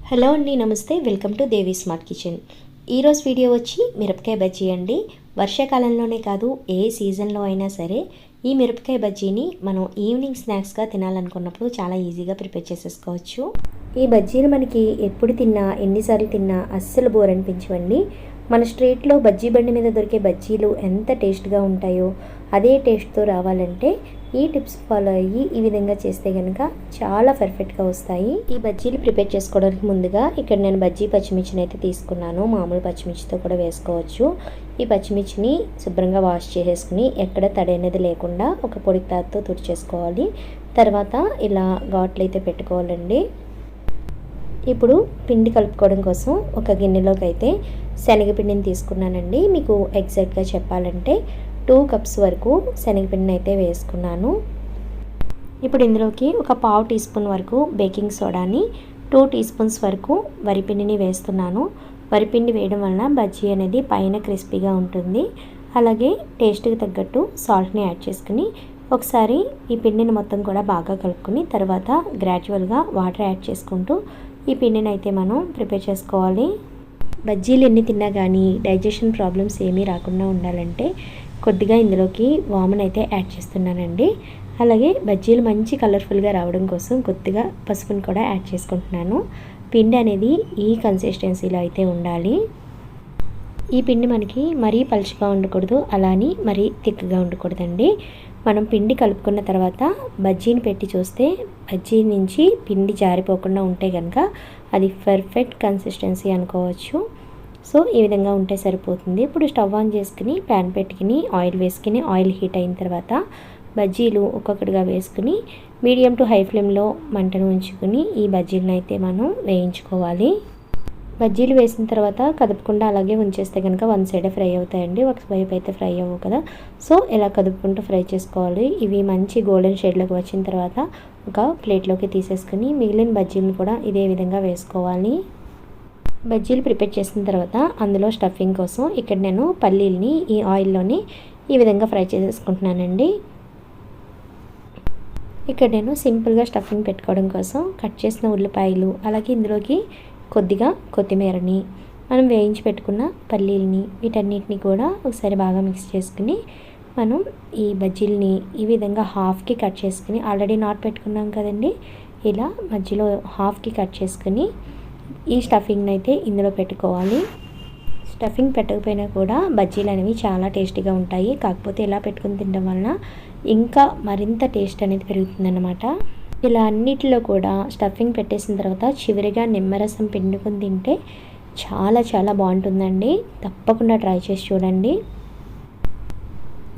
Hello అండి, నమస్తే. Welcome to Devi smart kitchen. ఈరోజు వీడియో వచ్చి మిరపకాయ బజ్జీ అండి. వర్షాకాలంలోనే కాదు, ఏ సీజన్లో అయినా సరే ఈ మిరపకాయ బజ్జీని మనం ఈవినింగ్ స్నాక్స్గా తినాలనుకున్నప్పుడు చాలా ఈజీగా ప్రిపేర్ చేసేసుకోవచ్చు. ఈ బజ్జీలు మనకి ఎప్పుడు తిన్నా, ఎన్నిసార్లు తిన్నా అస్సలు బోర్ అనిపించవండి. మన స్ట్రీట్లో బజ్జీ బండి మీద దొరికే బజ్జీలు ఎంత టేస్ట్గా ఉంటాయో అదే టేస్ట్తో రావాలంటే ఈ టిప్స్ ఫాలో అయ్యి ఈ విధంగా చేస్తే కనుక చాలా పర్ఫెక్ట్గా వస్తాయి. ఈ బజ్జీలు ప్రిపేర్ చేసుకోవడానికి ముందుగా ఇక్కడ నేను బజ్జీ పచ్చిమిర్చిని అయితే తీసుకున్నాను. మామూలు పచ్చిమిర్చితో కూడా వేసుకోవచ్చు. ఈ పచ్చిమిర్చిని శుభ్రంగా వాష్ చేసేసుకుని ఎక్కడ తడి అనేది లేకుండా ఒక పొడి క్లాత్తో తుడిచేసుకోవాలి. తర్వాత ఇలా ఘాట్లు అయితే పెట్టుకోవాలండి. ఇప్పుడు పిండి కలుపుకోవడం కోసం ఒక గిన్నెలోకి అయితే శనగపిండిని తీసుకున్నానండి. మీకు ఎగ్జాక్ట్గా చెప్పాలంటే 2 కప్స్ వరకు శనగపిండిని అయితే వేసుకున్నాను. ఇప్పుడు ఇందులోకి ఒక పావు టీ స్పూన్ వరకు బేకింగ్ సోడాని, 2 టీ స్పూన్స్ వరకు వరిపిండిని వేస్తున్నాను. వరిపిండి వేయడం వలన బజ్జీ అనేది పైన క్రిస్పీగా ఉంటుంది. అలాగే టేస్ట్కి తగ్గట్టు సాల్ట్ని యాడ్ చేసుకుని ఒకసారి ఈ పిండిని మొత్తం కూడా బాగా కలుపుకొని తర్వాత గ్రాడ్యువల్గా వాటర్ యాడ్ చేసుకుంటూ ఈ పిండిని అయితే మనం ప్రిపేర్ చేసుకోవాలి. బజ్జీలు ఎన్ని తిన్నా కానీ డైజెషన్ ప్రాబ్లమ్స్ ఏమీ రాకుండా ఉండాలంటే కొద్దిగా ఇందులోకి వామును అయితే యాడ్ చేస్తున్నానండి. అలాగే బజ్జీలు మంచి కలర్ఫుల్గా రావడం కోసం కొద్దిగా పసుపుని కూడా యాడ్ చేసుకుంటున్నాను. పిండి అనేది ఈ కన్సిస్టెన్సీలో అయితే ఉండాలి. ఈ పిండి మనకి మరీ పలుచగా ఉండకూడదు, అలాని మరీ థిక్గా ఉండకూడదండి. మనం పిండి కలుపుకున్న తర్వాత బజ్జీని పెట్టి చూస్తే బజ్జీ నుంచి పిండి జారిపోకుండా ఉంటే కనుక అది పర్ఫెక్ట్ కన్సిస్టెన్సీ అనుకోవచ్చు. సో ఈ విధంగా ఉంటే సరిపోతుంది. ఇప్పుడు స్టవ్ ఆన్ చేసుకుని ప్యాన్ పెట్టుకుని ఆయిల్ వేసుకుని ఆయిల్ హీట్ అయిన తర్వాత బజ్జీలు ఒక్కొక్కటిగా వేసుకుని మీడియం టు హై ఫ్లేమ్లో మంటను ఉంచుకుని ఈ బజ్జీలను అయితే మనం వేయించుకోవాలి. బజ్జీలు వేసిన తర్వాత కదుపుకుండా అలాగే ఉంచేస్తే కనుక వన్ సైడే ఫ్రై అవుతాయండి, ఒక వైపు అయితే ఫ్రై అవ్వవు కదా. సో ఇలా కదుపుకుంటూ ఫ్రై చేసుకోవాలి. ఇవి మంచి గోల్డెన్ షేడ్లోకి వచ్చిన తర్వాత ఒక ప్లేట్లోకి తీసేసుకుని మిగిలిన బజ్జీలను కూడా ఇదే విధంగా వేసుకోవాలి. బజ్జీలు ప్రిపేర్ చేసిన తర్వాత అందులో స్టఫింగ్ కోసం ఇక్కడ నేను పల్లీల్ని ఈ ఆయిల్లోని ఈ విధంగా ఫ్రై చేసేసుకుంటున్నానండి. ఇక్కడ నేను సింపుల్గా స్టఫింగ్ పెట్టుకోవడం కోసం కట్ చేసిన ఉల్లిపాయలు, అలాగే ఇందులోకి కొద్దిగా కొత్తిమీరని, మనం వేయించి పెట్టుకున్న పల్లీలని, వీటన్నిటిని కూడా ఒకసారి బాగా మిక్స్ చేసుకుని మనం ఈ బజ్జీలని ఈ విధంగా హాఫ్కి కట్ చేసుకుని ఆల్రెడీ నాట్ పెట్టుకున్నాం కదండి, ఇలా మధ్యలో హాఫ్కి కట్ చేసుకుని ఈ స్టఫింగ్ని అయితే ఇందులో పెట్టుకోవాలి. స్టఫింగ్ పెట్టకపోయినా కూడా బజ్జీలు అనేవి చాలా టేస్టీగా ఉంటాయి. కాకపోతే ఇలా పెట్టుకుని తినడం వలన ఇంకా మరింత టేస్ట్ అనేది పెరుగుతుందన్నమాట. ఇలా అన్నిటిలో కూడా స్టఫింగ్ పెట్టేసిన తర్వాత చివరిగా నిమ్మరసం పిండుకొని తింటే చాలా చాలా బాగుంటుందండి. తప్పకుండా ట్రై చేసి చూడండి.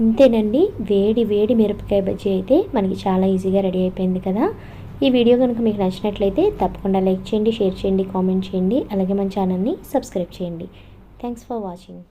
ఇంతేనండి, వేడి వేడి మిరపకాయ బజ్జీ అయితే మనకి చాలా ఈజీగా రెడీ అయిపోయింది కదా. ఈ వీడియో కనుక మీకు నచ్చినట్లయితే తప్పకుండా లైక్ చేయండి, షేర్ చేయండి, కామెంట్ చేయండి. అలాగే మన ఛానల్ని సబ్స్క్రైబ్ చేయండి. Thanks for watching.